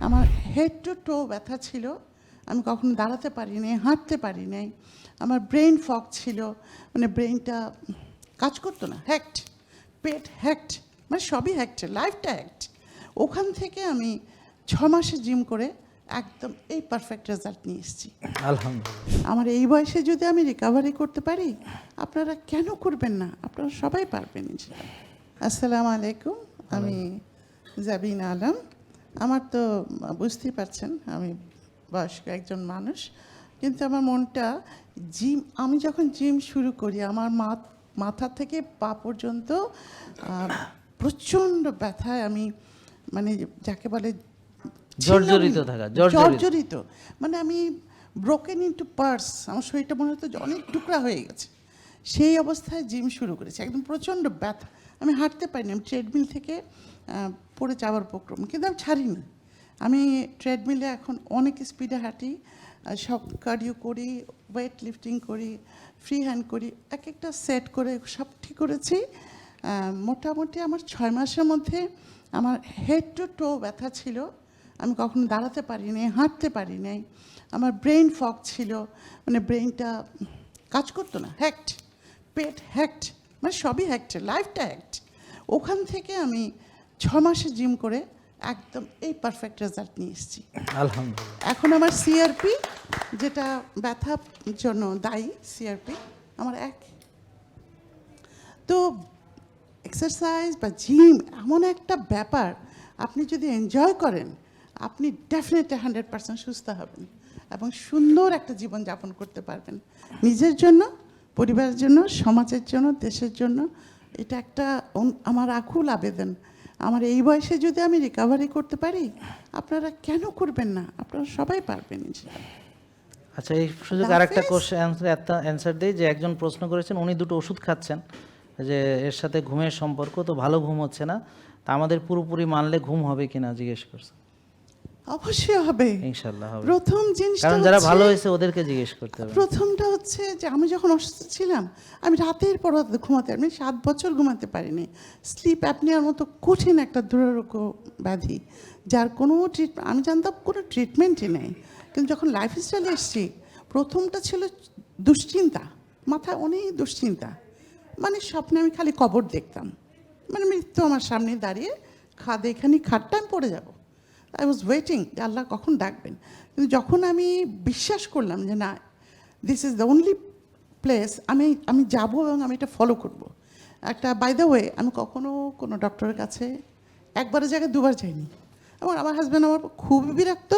আমার head to টো ব্যথা ছিল, আমি কখনো দাঁড়াতে পারি নাই, হাঁটতে পারি নাই। আমার ব্রেন ফগ ছিল, মানে ব্রেনটা কাজ করতো না, হ্যাক্ট, পেট হ্যাক্ট, মানে সবই হ্যাক্ট, লাইফটা হ্যাক্ট। ওখান থেকে আমি 6 মাসে জিম করে একদম এই পারফেক্ট রেজাল্ট নিয়ে এসেছি আলহামদুলিল্লাহ। আমার এই বয়সে যদি আমি রিকভারি করতে পারি, আপনারা কেন করবেন না? আপনারা সবাই পারবেন ইনশাআল্লাহ। আসসালামু আলাইকুম, আমি জাবিন আলম। আমার তো বুঝতেই পারছেন আমি বয়স্ক একজন মানুষ, কিন্তু আমার মনটা জিম, আমি যখন জিম শুরু করি আমার মাথা থেকে পা পর্যন্ত প্রচণ্ড ব্যথায় আমি, মানে যাকে বলে জর্জরিত থাকা, জর্জরিত, মানে আমি ব্রোকেন ইনটু পার্টস, আমার শরীরটা মনে হতো যে অনেক টুকরা হয়ে গেছে। সেই অবস্থায় জিম শুরু করেছি, একদম প্রচণ্ড ব্যথা, আমি হাঁটতে পারিনি, আমি ট্রেডমিল থেকে পড়ে যাওয়ার উপক্রম, কিন্তু আমি ছাড়িনি। আমি ট্রেডমিলে এখন অনেক স্পিডে হাঁটি, সব কার্ডিও করি, ওয়েট লিফটিং করি, ফ্রি হ্যান্ড করি, এক একটা সেট করে সব ঠিক করেছি। মোটামুটি আমার 6 মাসের মধ্যে আমার হেড টু টো ব্যথা ছিল, আমি কখনো দাঁড়াতে পারি নাই, হাঁটতে পারি নাই। আমার ব্রেন ফগ ছিল, মানে ব্রেনটা কাজ করতো না, হ্যাক্ট, পেট হ্যাক্ট, মানে সবই হ্যাক্ট, লাইফটা হ্যাক্ট। ওখান থেকে আমি 6 মাসে জিম করে একদম এই পারফেক্ট রেজাল্ট নিয়ে এসেছি আলহামদুলিল্লাহ। এখন আমার সিআরপি, যেটা ব্যথার জন্য দায়ী, সিআরপি আমার তো এক্সারসাইজ বা জিম এমন একটা ব্যাপার, আপনি যদি এনজয় করেন আপনি ডেফিনেটলি 100% সুস্থ হবেন এবং সুন্দর একটা জীবন যাপন করতে পারবেন, নিজের জন্য, পরিবারের জন্য, সমাজের জন্য, দেশের জন্য। এটা একটা আমার আকুল আবেদন। আমার এই বয়সে যদি আমি রিকভারি করতে পারি, আপনারা কেন করবেন না? আপনারা সবাই পারবেন ইনশাআল্লাহ। আচ্ছা, এই সুযোগ আরেকটা কোশ্চেন অ্যান্সার দিই, যে একজন প্রশ্ন করেছেন, উনি দুটো ওষুধ খাচ্ছেন, যে এর সাথে ঘুমের সম্পর্ক, তো ভালো ঘুম হচ্ছে না, তা আমাদের পুরোপুরি মানলে ঘুম হবে কিনা জিজ্ঞেস করছেন। অবশ্যই হবে, ইনশাআল্লাহ হবে, প্রথম জিনিসটা, কারণ যারা ভালো হয়েছে ওদেরকে জিজ্ঞেস করতে হবে। প্রথমটা হচ্ছে যে আমি যখন অসুস্থ ছিলাম, আমি রাতের পর রাত ঘুমাতে, আমি 7 বছর ঘুমাতে পারিনি। স্লিপ অ্যাপনিয়ার মতো কঠিন একটা দুরারোগ্য ব্যাধি, যার কোনো আমি জানতাম কোনো ট্রিটমেন্টই নেই। কিন্তু যখন লাইফস্টাইলে এসেছি, প্রথমটা ছিল দুশ্চিন্তা, মাথায় অনেক দুশ্চিন্তা, মানে স্বপ্নে আমি খালি কবর দেখতাম, মানে মৃত্যু আমার সামনে দাঁড়িয়ে, এখানে খাটটা আমি পড়ে যাব। আই ওয়াজ ওয়েটিং যে আল্লাহ কখন ডাকবেন। কিন্তু যখন আমি বিশ্বাস করলাম যে না, this is the only place, আমি যাব এবং আমি এটা ফলো করব। একটা বাই দ্য ওয়ে, আমি কখনো কোনো ডক্টরের কাছে একবারের জায়গায় দুবার যাইনি, এবং আমার হাজব্যান্ড আমার খুবই বিরক্ত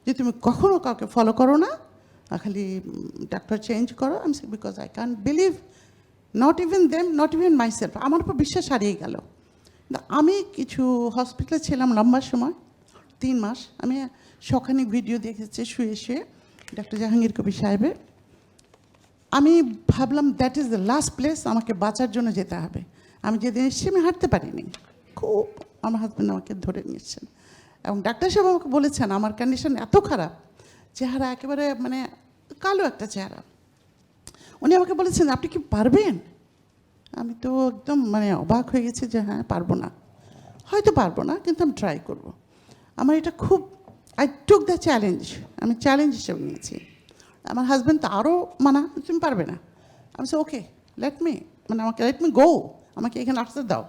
যে তুমি কখনো কাউকে ফলো করো না, খালি ডাক্তার চেঞ্জ করো। আমি because I can believe, not even them, not even myself, আমার উপর বিশ্বাস হারিয়ে গেল। আমি কিছু হসপিটালে ছিলাম লম্বা সময়, 3 মাস। আমি শখানিক ভিডিও দেখেছি শুয়ে শুয়ে ডক্টর জাহাঙ্গীর কবির সাহেবের। আমি ভাবলাম that is the last place, আমাকে বাঁচার জন্য যেতে হবে। আমি যেদিন এসেছি আমি হাঁটতে পারিনি, খুব, আমার হাজব্যান্ড আমাকে ধরে নিয়েছেন এবং ডাক্তার সাহেব আমাকে বলেছেন আমার কন্ডিশন এত খারাপ, চেহারা একেবারে মানে কালো একটা চেহারা। উনি আমাকে বলেছেন আপনি কি পারবেন? আমি তো একদম মানে অবাক হয়ে গেছি যে হ্যাঁ, পারবো না, হয়তো পারবো না, কিন্তু আমি ট্রাই করব। আমার এটা খুব, আই টুক দ্য চ্যালেঞ্জ, আমি চ্যালেঞ্জ হিসেবে নিয়েছি। আমার হাজব্যান্ড তো আরও মানা, তুমি পারবে না। আমি সে ওকে, লেট মি গো, আমাকে এখানে আসতে দাও।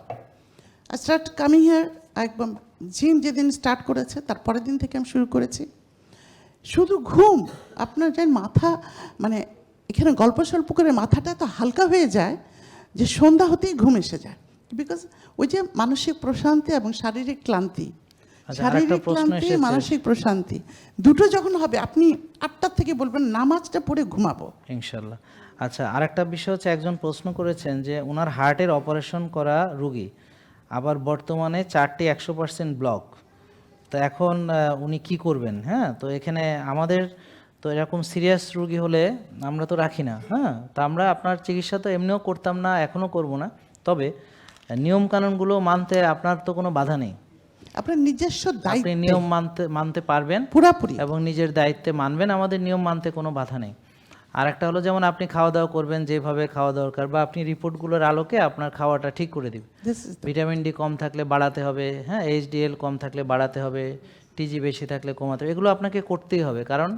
I start coming here. একদম জিম যেদিন স্টার্ট করেছে তার পরের দিন থেকে আমি শুরু করেছি। শুধু ঘুম, আপনার যে মাথা, মানে এখানে গল্প স্বল্প করে মাথাটা এত হালকা হয়ে যায় যে সন্ধ্যা হতেই ঘুম এসে যায়, বিকজ ওই যে মানসিক প্রশান্তি এবং শারীরিক ক্লান্তি, শারীরিক ক্লান্তি, মানসিক প্রশান্তি দুটো যখন হবে, আপনি 8টার থেকে বলবেন নামাজটা পড়ে ঘুমাবো ইনশাল্লাহ। আচ্ছা, আরেকটা বিষয় হচ্ছে, একজন প্রশ্ন করেছেন যে ওনার হার্টের অপারেশন করা রুগী, আবার বর্তমানে 4টি 100% ব্লক, তো এখন উনি কি করবেন? হ্যাঁ, তো এখানে আমাদের তো এরকম সিরিয়াস রুগী হলে আমরা তো রাখি না, হ্যাঁ, তো আমরা আপনার চিকিৎসা তো এমনিও করতাম না, এখনও করব না, তবে নিয়মকানুনগুলো মানতে আপনার তো কোনো বাধা নেই, আপনার নিজস্ব দায়িত্ব, আপনি নিয়ম মানতে পারবেন পুরাপুরি, এবং নিজের দায়িত্বে মানবেন, আমাদের নিয়ম মানতে কোনো বাধা নেই। আর একটা হলো, যেমন আপনি খাওয়া দাওয়া করবেন যেভাবে খাওয়া দরকার, বা আপনি রিপোর্টগুলোর আলোকে আপনার খাওয়াটা ঠিক করে দিবে। ভিটামিন ডি কম থাকলে বাড়াতে হবে, হ্যাঁ, এইচডিএল কম থাকলে বাড়াতে হবে, টিজি বেশি থাকলে কমাতে হবে, এগুলো আপনাকে করতেই হবে। কারণ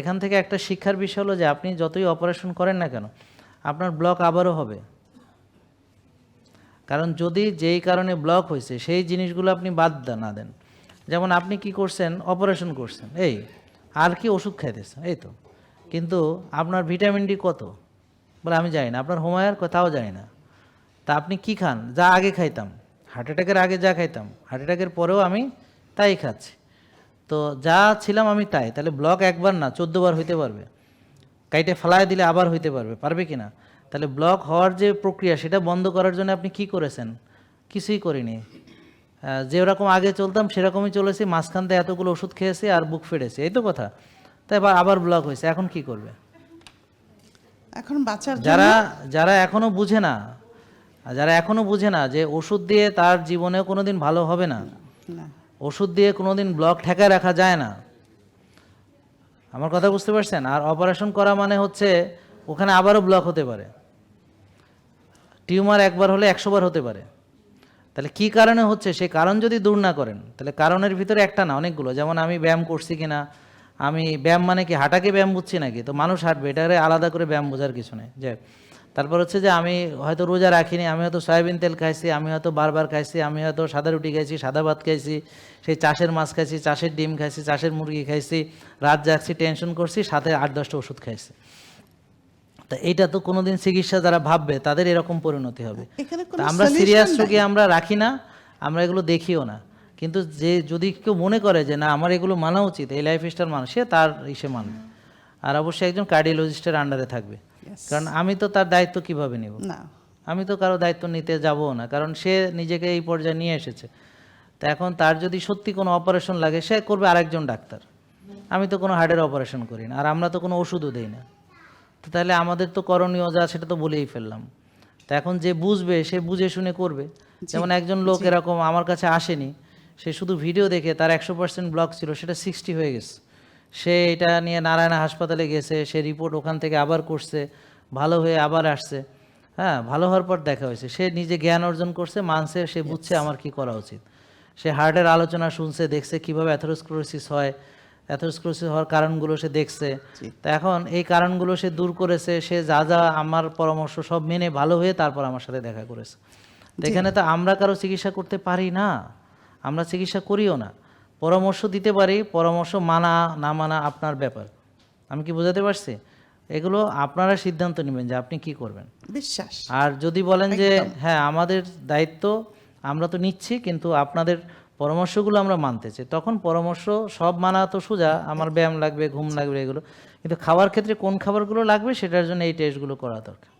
এখান থেকে একটা শিক্ষার বিষয় হলো যে আপনি যতই অপারেশন করেন না কেন আপনার ব্লক আবারও হবে। কারণ যদি যেই কারণে ব্লক হয়েছে সেই জিনিসগুলো আপনি বাদ না দেন, যেমন আপনি কি করছেন, অপারেশন করছেন, এই আর কি ওষুধ খাইতেছেন এই তো, কিন্তু আপনার ভিটামিন ডি কত বলে আমি জানি না, আপনার হোমায়ার তাও জানি না। তা আপনি কি খান? যা আগে খাইতাম, হার্ট অ্যাটাকের আগে যা খাইতাম হার্ট অ্যাটাকের পরেও আমি তাই খাচ্ছি। তো যা ছিলাম আমি তাই, তাহলে ব্লক একবার না 14 বার হইতে পারবে। কাইটে ফেলায় দিলে আবার হইতে পারবে কি না? তাহলে ব্লক হওয়ার যে প্রক্রিয়া সেটা বন্ধ করার জন্য আপনি কি করেছেন? কিছুই করিনি। যেরকম আগে চলতাম সেরকমই চলেছি, মাঝখান থেকে এতগুলো ওষুধ খেয়েছি আর বুক ফেটেছে, এই তো কথা। তাই আবার ব্লক হয়েছে, এখন কি করবে? এখন বাঁচার যারা এখনো বুঝে না যে ওষুধ দিয়ে তার জীবনেও কোনোদিন ভালো হবে না, না, ওষুধ দিয়ে কোনোদিন ব্লক ঠেকায় রাখা যায় না। আমার কথা বুঝতে পারছেন? আর অপারেশন করা মানে হচ্ছে ওখানে আবারও ব্লক হতে পারে, টিউমার একবার হলে 100 বার হতে পারে। তাহলে কি কারণে হচ্ছে সেই কারণ যদি দূর না করেন, তাহলে কারণের ভিতরে একটা না অনেকগুলো। যেমন আমি ব্যায়াম করছি কিনা, আমি ব্যায়াম মানে কি হাঁটাকে ব্যায়াম বুঝছি নাকি? তো মানুষ হাঁটবে, এটারে আলাদা করে ব্যায়াম বোঝার কিছু নেই। যে তারপর হচ্ছে যে আমি হয়তো রোজা রাখিনি, আমি হয়তো সয়াবিন তেল খাইছি, আমি হয়তো বারবার খাইছি, আমি হয়তো সাদা রুটি খাইছি, সাদা ভাত খাইছি, সেই চাষের মাছ খাইছি, চাষের ডিম খাইছি, চাষের মুরগি খাইছি, রাত জাগছি, টেনশন করছি, সাথে 8-10টা ওষুধ খাইছি। তা এইটা তো কোনোদিন চিকিৎসা যারা ভাববে তাদের এরকম পরিণতি হবে। এখানে কোনো তা আমরা solution সিরিয়াস নাই। রোগী আমরা রাখি না, আমরা এগুলো দেখিও না। কিন্তু যে যদি কেউ মনে করে যে না আমার এগুলো মানা উচিত, এই লাইফস্টাইল মানে, সে তার ইসে মানবে। আর অবশ্যই একজন কার্ডিওলজিস্টের আন্ডারে থাকবে। Yes. কারণ আমি তো তার দায়িত্ব কিভাবে নেব? না, আমি তো কারো দায়িত্ব নিতে যাবো না, কারণ সে নিজেকে এই পর্যায়ে নিয়ে এসেছে। তা এখন তার যদি সত্যি কোনো অপারেশন লাগে সে করবে আরেকজন ডাক্তার। আমি তো কোনো হার্টের অপারেশন করি না, আর আমরা তো কোনো ওষুধও দেই না। তো তাহলে আমাদের তো করণীয় যা সেটা তো বলেই ফেললাম। তা এখন যে বুঝবে সে বুঝে শুনে করবে। যেমন একজন লোক এরকম আমার কাছে আসেনি, সে শুধু ভিডিও দেখে তার 100% ব্লক ছিল, সেটা 60 হয়ে গেছে। সে এটা নিয়ে নারায়ণা হাসপাতালে গেছে, সে রিপোর্ট ওখান থেকে আবার করছে, ভালো হয়ে আবার আসছে। হ্যাঁ, ভালো হওয়ার পর দেখা হয়েছে, সে নিজে জ্ঞান অর্জন করছে, মানছে, সে বুঝছে আমার কি করা উচিত। সে হার্টের আলোচনা শুনছে, দেখছে কিভাবে অ্যাথেরোস্ক্লেরোসিস হয়, অ্যাথেরোস্ক্লেরোসিস হওয়ার কারণগুলো সে দেখছে। তা এখন এই কারণগুলো সে দূর করেছে, সে যা যা আমার পরামর্শ সব মেনে ভালো হয়ে তারপর আমার সাথে দেখা করেছে। তো এখানে তো আমরা কারো চিকিৎসা করতে পারি না, আমরা চিকিৎসা করিও না, পরামর্শ দিতে পারি, পরামর্শ মানা না মানা আপনার ব্যাপার। আমি কি বোঝাতে পারছি? এগুলো আপনারা সিদ্ধান্ত নেবেন যে আপনি কি করবেন। বিশ্বাস। আর যদি বলেন যে হ্যাঁ আমাদের দায়িত্ব আমরা তো নিচ্ছি, কিন্তু আপনাদের পরামর্শগুলো আমরা মানতে চাই, তখন পরামর্শ সব মানা তো সোজা, আমার ব্যায়াম লাগবে, ঘুম লাগবে, এগুলো। কিন্তু খাওয়ার ক্ষেত্রে কোন খাবারগুলো লাগবে সেটার জন্য এই টেস্টগুলো করা দরকার।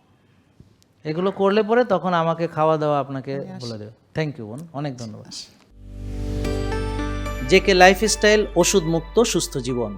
এগুলো করলে পরে তখন আমাকে খাওয়া দাওয়া আপনাকে বলে দেবে। থ্যাংক ইউ বোন, অনেক ধন্যবাদ। জেকে লাইফস্টাইল, ওষুধ মুক্ত সুস্থ জীবন।